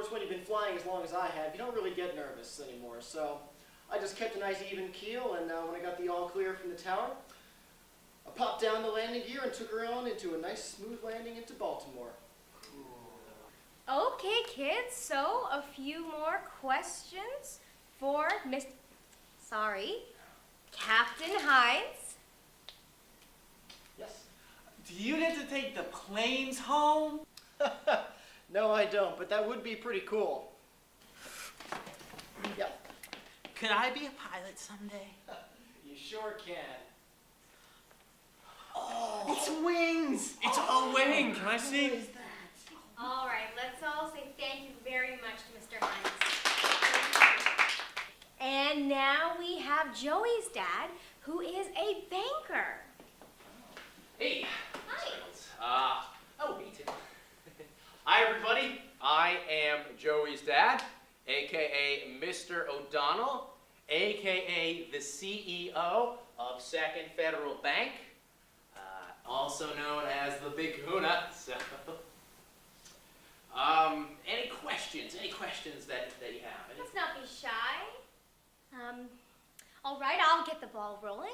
course, when you've been flying as long as I have, you don't really get nervous anymore. So I just kept a nice even keel, and when I got the all clear from the tower, I popped down the landing gear and took her on into a nice smooth landing into Baltimore. Okay, kids, so a few more questions for Captain Hines. Yes? Do you get to take the planes home? No, I don't, but that would be pretty cool. Yep. Could I be a pilot someday? You sure can. Oh, it's wings! It's a wing. Can I see? What is that? All right, let's all say thank you very much to Mr. Hines. And now we have Joey's dad, who is a banker. Hey. Hi. Hey, Tim. Hi, everybody. I am Joey's dad, a.k.a. Mr. O'Donnell, a.k.a. the CEO of Second Federal Bank, also known as the Big Kahuna. So, any questions? Any questions that you have? Let's not be shy. All right, I'll get the ball rolling.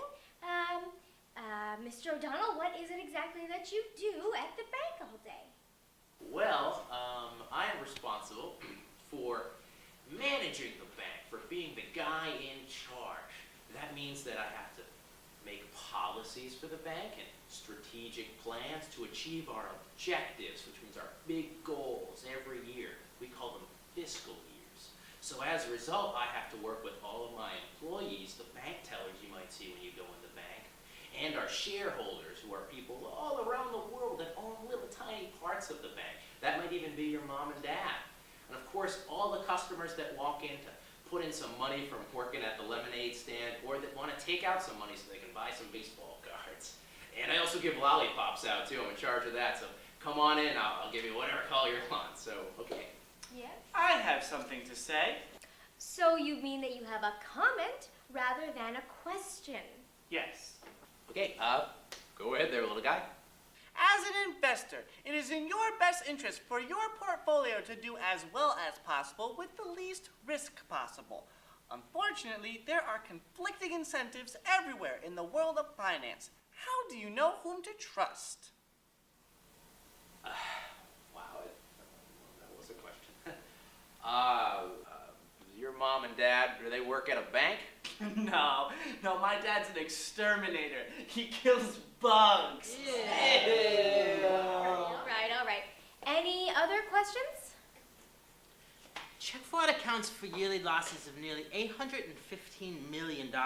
Mr. O'Donnell, what is it exactly that you do at the bank all day? Well, I am responsible for managing the bank, for being the guy in charge. That means that I have to make policies for the bank and strategic plans to achieve our objectives, which means our big goals every year. We call them fiscal years. So as a result, I have to work with all of my employees, the bank tellers you might see when you go in the bank, and our shareholders, who are people all around the world that own little tiny parts of the bank. That might even be your mom and dad. And of course, all the customers that walk in to put in some money from working at the lemonade stand, or that want to take out some money so they can buy some baseball cards. And I also give lollipops out too. I'm in charge of that. So come on in. I'll give you whatever color you want. So, okay. Yes. I have something to say. So you mean that you have a comment rather than a question? Yes. Okay, go ahead there, little guy. As an investor, it is in your best interest for your portfolio to do as well as possible with the least risk possible. Unfortunately, there are conflicting incentives everywhere in the world of finance. How do you know whom to trust? Wow, that was a question. Your mom and dad, do they work at a bank? No, my dad's an exterminator. He kills bugs. Yeah. All right. Any other questions? Check fraud accounts for yearly losses of nearly $815 million. Check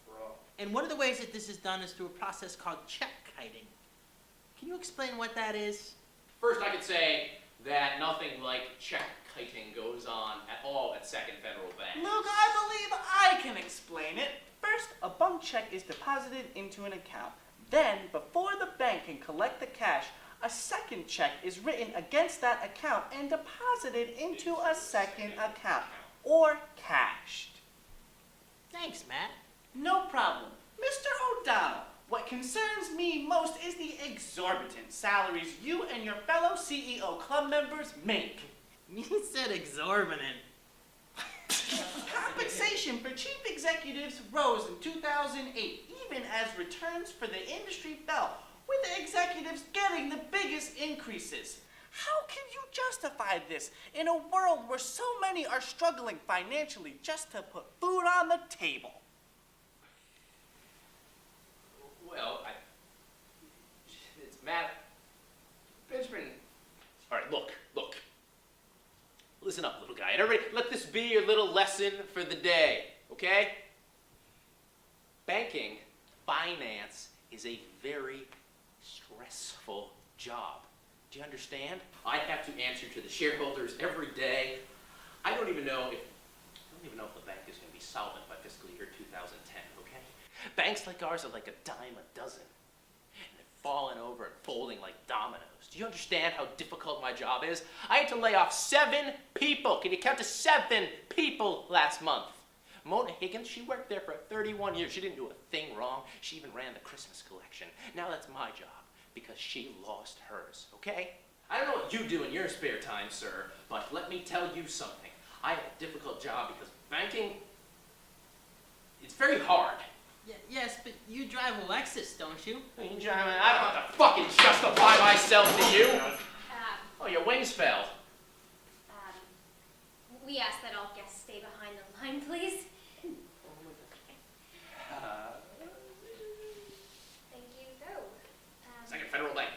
fraud. And one of the ways that this is done is through a process called check kiting. Can you explain what that is? First, I could say that nothing like check kiting goes on at all at Second Federal Bank. Luke, I believe I can explain it. First, a bunk check is deposited into an account. Then, before the bank can collect the cash, a second check is written against that account and deposited into a second account, or cashed. Thanks, Matt. No problem. Mr. O'Donnell, what concerns me most is the exorbitant salaries you and your fellow CEO club members make. You said exorbitant. Compensation for chief executives rose in 2008, even as returns for the industry fell, with the executives getting the biggest increases. How can you justify this in a world where so many are struggling financially just to put food on the table? Well, it's Matt. Benjamin. All right, look. Listen up, little guy. And everybody, let this be your little lesson for the day, okay? Banking, finance, is a very stressful job. Do you understand? I have to answer to the shareholders every day. I don't even know if the bank is going to be solvent by fiscal year 2010, okay? Banks like ours are like a dime a dozen. And they're falling over and folding like dominoes. Do you understand how difficult my job is? I had to lay off 7 people. Can you count to 7 people last month? Mona Higgins, she worked there for 31 years. She didn't do a thing wrong. She even ran the Christmas collection. Now that's my job because she lost hers, okay? I don't know what you do in your spare time, sir, but let me tell you something. I have a difficult job because banking, it's very hard. Yes, but you drive a Lexus, don't you? I don't have to fucking justify myself to you. Oh, your wings fell. We ask that all guests stay behind the line, please. Thank you. It's like a federal bank.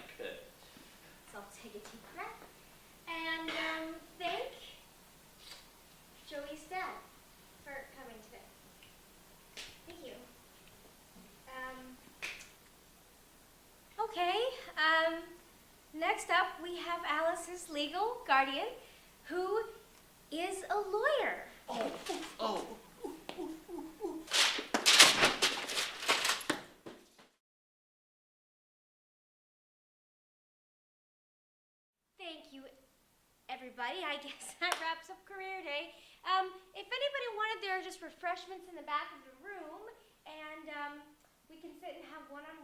So I'll take a deep breath and thank Joey's dad for coming today. Thank you. Okay, next up we have Alice's legal guardian, who is a lawyer. Oh. Thank you, everybody. I guess that wraps up career day. If anybody wanted, there are just refreshments in the back of the room, and we can sit and have one-on-one